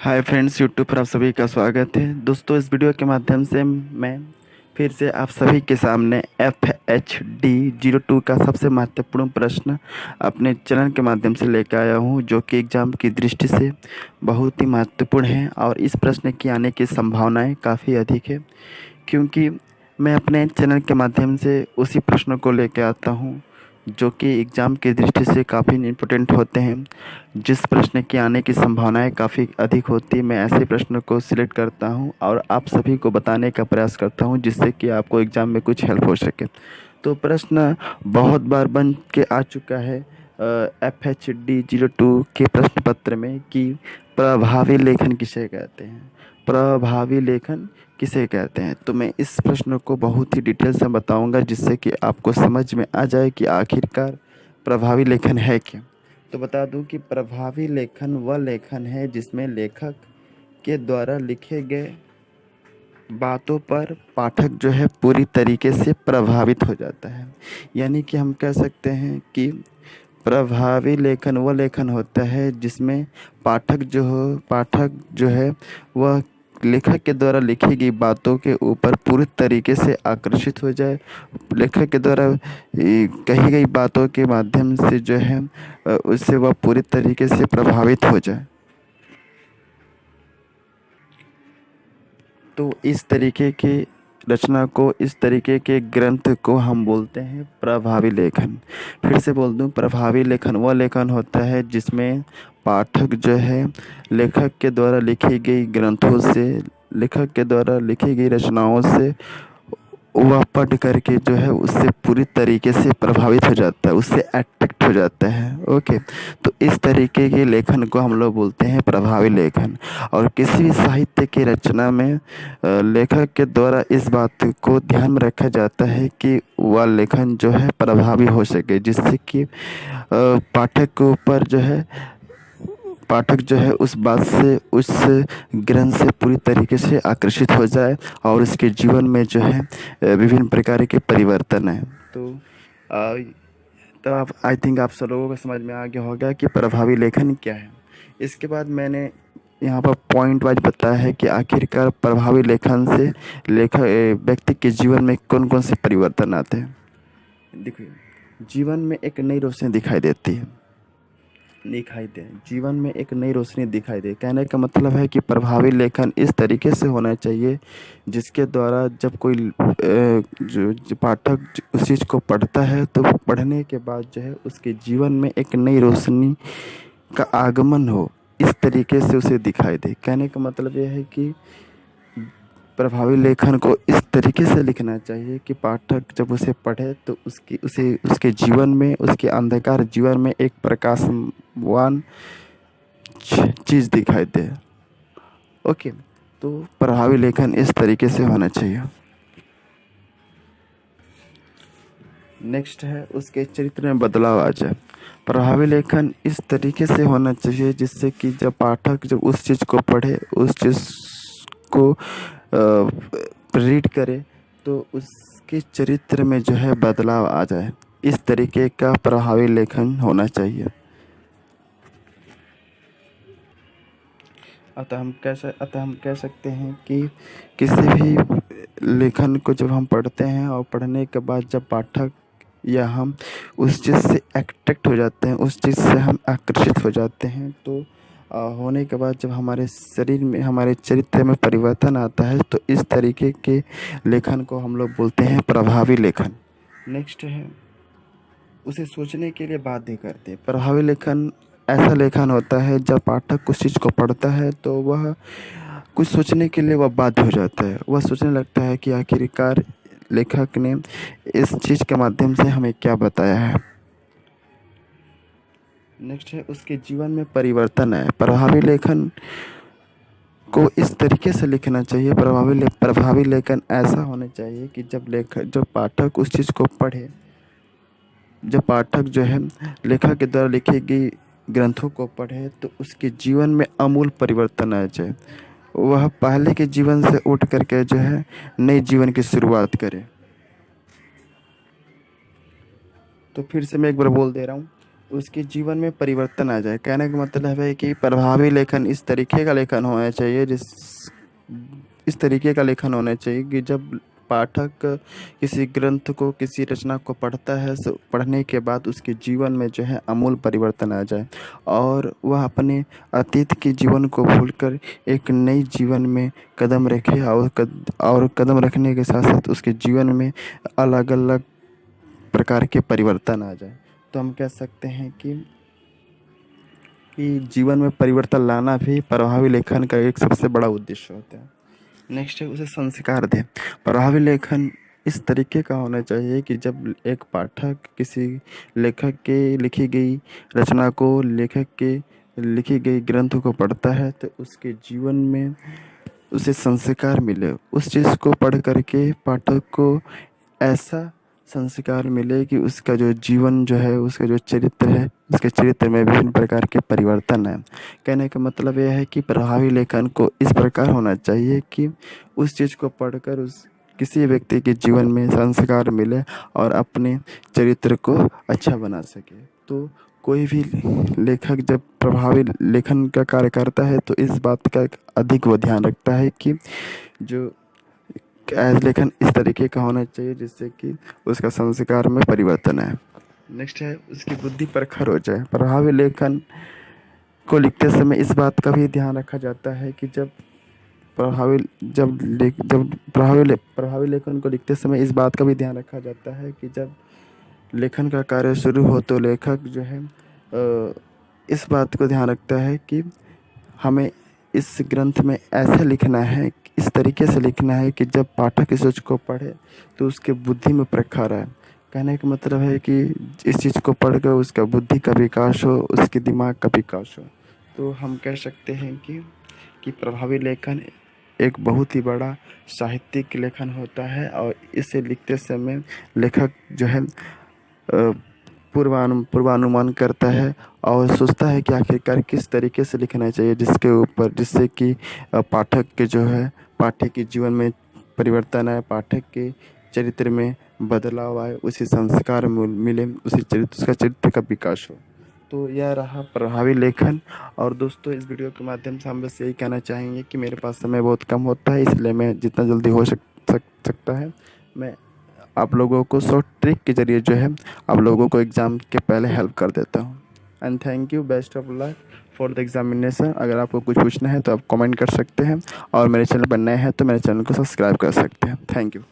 Hi friends, YouTube पर आप सभी का स्वागत है। दोस्तों, इस वीडियो के माध्यम से मैं फिर से आप सभी के सामने FHD 02 का सबसे महत्वपूर्ण प्रश्न अपने चैनल के माध्यम से लेकर आया हूं, जो कि एग्ज़ाम की दृष्टि से बहुत ही महत्वपूर्ण है और इस प्रश्न की आने की संभावनाएं काफ़ी अधिक है, क्योंकि मैं अपने चैनल के माध्यम से उसी प्रश्नों को लेकर आता हूं जो कि एग्ज़ाम की दृष्टि से काफ़ी इम्पोर्टेंट होते हैं। जिस प्रश्न के आने की संभावनाएं काफ़ी अधिक होती है, मैं ऐसे प्रश्नों को सिलेक्ट करता हूं और आप सभी को बताने का प्रयास करता हूं, जिससे कि आपको एग्ज़ाम में कुछ हेल्प हो सके। तो प्रश्न बहुत बार बन के आ चुका है FHD 02 के प्रश्न पत्र में कि प्रभावी लेखन किसे कहते हैं। प्रभावी लेखन किसे कहते हैं, तो मैं इस प्रश्न को बहुत ही डिटेल से बताऊंगा, जिससे कि आपको समझ में आ जाए कि आखिरकार प्रभावी लेखन है क्या। तो बता दूं कि प्रभावी लेखन वह लेखन है जिसमें लेखक के द्वारा लिखे गए बातों पर पाठक जो है पूरी तरीके से प्रभावित हो जाता है। यानी कि हम कह सकते हैं कि प्रभावी लेखन वह लेखन होता है जिसमें पाठक जो है वह लेखक के द्वारा लिखी गई बातों के ऊपर पूरी तरीके से आकर्षित हो जाए। लेखक के द्वारा कही गई बातों के माध्यम से जो है उससे वह पूरी तरीके से प्रभावित हो जाए। तो इस तरीके की रचना को, इस तरीके के ग्रंथ को हम बोलते हैं प्रभावी लेखन। फिर से बोल दूं, प्रभावी लेखन वह लेखन होता है जिसमें पाठक जो है लेखक के द्वारा लिखी गई ग्रंथों से, लेखक के द्वारा लिखी गई रचनाओं से वह पढ़ करके जो है उससे पूरी तरीके से प्रभावित हो जाता है, उससे अट्रैक्ट हो जाता है। ओके, तो इस तरीके के लेखन को हम लोग बोलते हैं प्रभावी लेखन। और किसी भी साहित्य की रचना में लेखक के द्वारा इस बात को ध्यान में रखा जाता है कि वह लेखन जो है प्रभावी हो सके, जिससे कि पाठक के ऊपर जो है पाठक जो है उस बात से, उस ग्रंथ से पूरी तरीके से आकर्षित हो जाए और उसके जीवन में जो है विभिन्न प्रकार के परिवर्तन है। तो आप, आई थिंक आप सब लोगों को समझ में आ गया होगा कि प्रभावी लेखन क्या है। इसके बाद मैंने यहाँ पर पॉइंट वाइज बताया है कि आखिरकार प्रभावी लेखन से व्यक्ति के जीवन में कौन कौन से परिवर्तन आते हैं। देखिए, जीवन में एक नई रोशनी जीवन में एक नई रोशनी दिखाई दे। कहने का मतलब है कि प्रभावी लेखन इस तरीके से होना चाहिए जिसके द्वारा जब कोई जो पाठक उस चीज़ को पढ़ता है, तो पढ़ने के बाद जो है उसके जीवन में एक नई रोशनी का आगमन हो, इस तरीके से उसे दिखाई दे। कहने का मतलब यह है कि प्रभावी लेखन को इस तरीके से लिखना चाहिए कि पाठक जब उसे पढ़े तो उसके जीवन में, उसके अंधकार जीवन में एक प्रकाशवान चीज़ दिखाई दे। ओके, तो प्रभावी लेखन इस तरीके से होना चाहिए। नेक्स्ट है उसके चरित्र में बदलाव आ जाए। प्रभावी लेखन इस तरीके से होना चाहिए जिससे कि जब पाठक जब उस चीज़ को पढ़े, उस चीज़ को रीड करे, तो उसके चरित्र में जो है बदलाव आ जाए। इस तरीके का प्रभावी लेखन होना चाहिए। अतः हम कह सकते हैं कि किसी भी लेखन को जब हम पढ़ते हैं और पढ़ने के बाद जब पाठक या हम उस चीज़ से अट्रैक्ट हो जाते हैं, उस चीज़ से हम आकर्षित हो जाते हैं, तो होने के बाद जब हमारे शरीर में, हमारे चरित्र में परिवर्तन आता है, तो इस तरीके के लेखन को हम लोग बोलते हैं प्रभावी लेखन। नेक्स्ट है उसे सोचने के लिए बाध्य करते। प्रभावी लेखन ऐसा लेखन होता है जब पाठक उस चीज़ को पढ़ता है तो वह कुछ सोचने के लिए वह बाध्य हो जाता है। वह सोचने लगता है कि आखिरकार लेखक ने इस चीज़ के माध्यम से हमें क्या बताया है। नेक्स्ट है उसके जीवन में परिवर्तन है। प्रभावी लेखन को इस तरीके से लिखना चाहिए, प्रभावी लेखन ऐसा होना चाहिए कि जब पाठक उस चीज़ को पढ़े, जब पाठक जो है लेखक के द्वारा लिखी गई ग्रंथों को पढ़े, तो उसके जीवन में आमूल परिवर्तन आ जाए। वह पहले के जीवन से उठ करके जो है नए जीवन की शुरुआत करे। तो फिर से मैं एक बार बोल दे रहा हूँ उसके जीवन में परिवर्तन आ जाए। कहने का मतलब है कि प्रभावी लेखन इस तरीके का लेखन होना चाहिए इस तरीके का लेखन होना चाहिए कि जब पाठक किसी ग्रंथ को, किसी रचना को पढ़ता है, पढ़ने के बाद उसके जीवन में जो है आमूल परिवर्तन आ जाए और वह अपने अतीत के जीवन को भूलकर एक नई जीवन में कदम रखे और कदम रखने के साथ साथ उसके जीवन में अलग अलग प्रकार के परिवर्तन आ जाए। तो हम कह सकते हैं कि जीवन में परिवर्तन लाना भी प्रभावी लेखन का एक सबसे बड़ा उद्देश्य होता है। नेक्स्ट है उसे संस्कार दें। प्रभावी लेखन इस तरीके का होना चाहिए कि जब एक पाठक किसी लेखक के लिखी गई रचना को, लेखक के लिखी गई ग्रंथ को पढ़ता है तो उसके जीवन में उसे संस्कार मिले। उस चीज़ को पढ़ करके पाठक को ऐसा संस्कार मिले कि उसका जो जीवन जो है, उसका जो चरित्र है, उसके चरित्र में विभिन्न प्रकार के परिवर्तन है। कहने का मतलब यह है कि प्रभावी लेखन को इस प्रकार होना चाहिए कि उस चीज़ को पढ़कर उस किसी व्यक्ति के जीवन में संस्कार मिले और अपने चरित्र को अच्छा बना सके। तो कोई भी लेखक जब प्रभावी लेखन का कार्य करता है तो इस बात का अधिक वो ध्यान रखता है कि जो लेखन इस तरीके का होना चाहिए जिससे कि उसका संस्कार में परिवर्तन आए। नेक्स्ट है उसकी बुद्धि प्रखर हो जाए। प्रभावी लेखन को लिखते समय इस बात का भी ध्यान रखा जाता है कि प्रभावी लेखन को लिखते समय इस बात का भी ध्यान रखा जाता है कि जब लेखन का कार्य शुरू हो तो लेखक जो है इस बात को ध्यान रखता है कि हमें इस ग्रंथ में ऐसे लिखना है, इस तरीके से लिखना है कि जब पाठक इस चीज़ को पढ़े तो उसके बुद्धि में प्रखर आए। कहने का मतलब है कि इस चीज़ को पढ़कर उसका बुद्धि का विकास हो, उसके दिमाग का विकास हो। तो हम कह सकते हैं कि प्रभावी लेखन एक बहुत ही बड़ा साहित्यिक लेखन होता है और इसे लिखते समय लेखक जो है पूर्वानुमान करता है और सोचता है कि आखिरकार किस तरीके से लिखना चाहिए जिससे कि पाठक के जो है पाठक के जीवन में परिवर्तन आए, पाठक के चरित्र में बदलाव आए, उसे संस्कार मिले, उसका चरित्र का विकास हो। तो यह रहा प्रभावी लेखन। और दोस्तों इस वीडियो के माध्यम से हम बस यही कहना चाहेंगे कि मेरे पास समय बहुत कम होता है, इसलिए मैं जितना जल्दी हो सकता है मैं आप लोगों को शॉर्ट ट्रिक के ज़रिए जो है आप लोगों को एग्ज़ाम के पहले हेल्प कर देता हूँ। And thank you, best of luck for the examination. अगर आपको कुछ पूछना है तो आप कमेंट कर सकते हैं और मेरे चैनल पर नए हैं तो मेरे चैनल को सब्सक्राइब कर सकते हैं। Thank you.